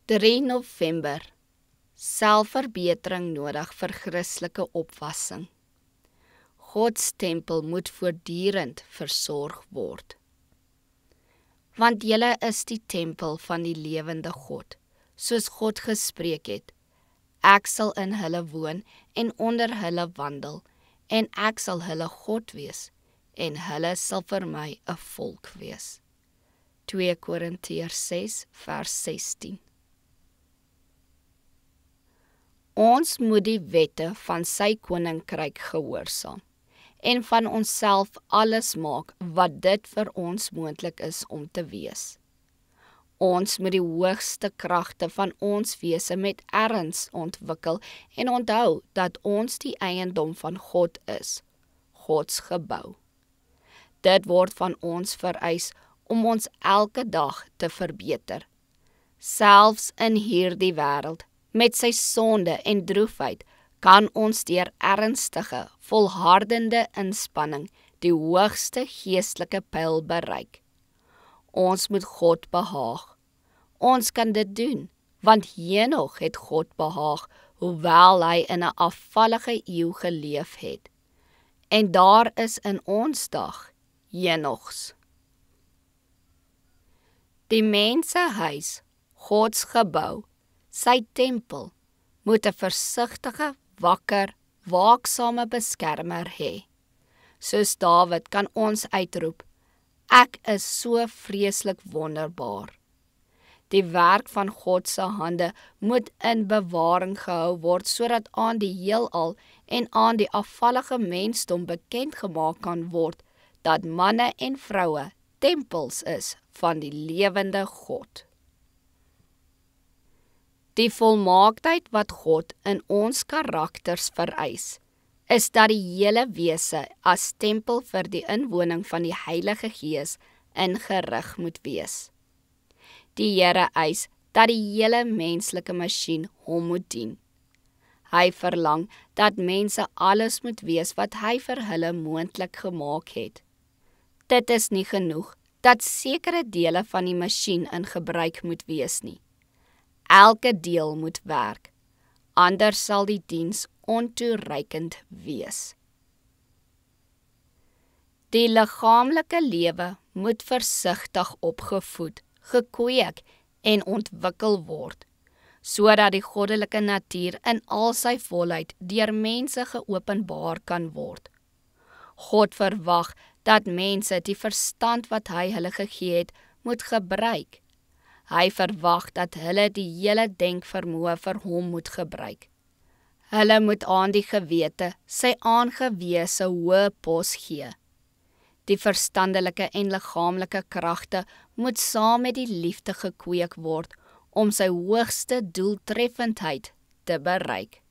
3 November. Selfverbetering nodig vir Christelike opwassing. Gods tempel moet voortdurend versorg word. Want julle is die tempel van die lewende God, soos God gespreek het. Ek sal in hulle woon en onder hulle wandel, en ek sal hulle God wees, en hulle sal vir my 'n volk wees. 2 Korintiërs 6 vers 16. Ons moet die wette van sy koninkryk gehoorsaam en van onsself alles maak wat dit vir ons moontlik is om te wees. Ons moet die hoogste kragte van ons wese met erns ontwikkel en onthou dat ons die eiendom van God is, Gods gebou. Dit word van ons vereis om ons elke dag te verbeter. Selfs in hierdie wêreld, met sy sonde en droefheid, kan ons deur ernstige, volhardende inspanning die hoogste geestelike pyl bereik. Ons moet God behaag. Ons kan dit doen, want Henog het God behaag, hoewel hy in 'n afvallige eeu geleef het. En daar is in ons dag Henogs. Die mensehuis, Gods gebou, sy tempel, moet 'n versigtige, wakker, waaksame beskermer hê. Soos Dawid kan ons uitroep, ek is so vreeslik wonderbaar. Die werk van God se hande moet in bewaring gehou word, sodat aan die heelal en aan die afvallige mensdom bekend gemaak kan word, dat manne en vroue tempels is van die lewende God. Die volmaaktheid wat God in ons karakters vereis, is dat die hele wese as tempel vir die inwoning van die Heilige Gees ingerig moet wees. Die Here eis dat die hele menslike masjien hom moet dien. Hy verlang dat mense alles moet wees wat hy vir hulle moontlik gemaak het. Dit is nie genoeg dat sekere dele van die masjien in gebruik moet wees nie. Elke deel moet werk, anders sal die diens ontoereikend wees. Die liggaamlike lewe moet versigtig opgevoed, gekweek en ontwikkel word, sodat die goddelike natuur in al sy volheid deur mense geopenbaar kan word. God verwag dat mense die verstand wat hy hulle gegee het, moet gebruik. Hy verwag dat hulle die hele denkvermoë vir hom moet gebruik. Hulle moet aan die gewete sy aangewese hoë pos gee. Die verstandelike en liggaamlike kragte moet saam met die liefde gekweek word om sy hoogste doeltreffendheid te bereik.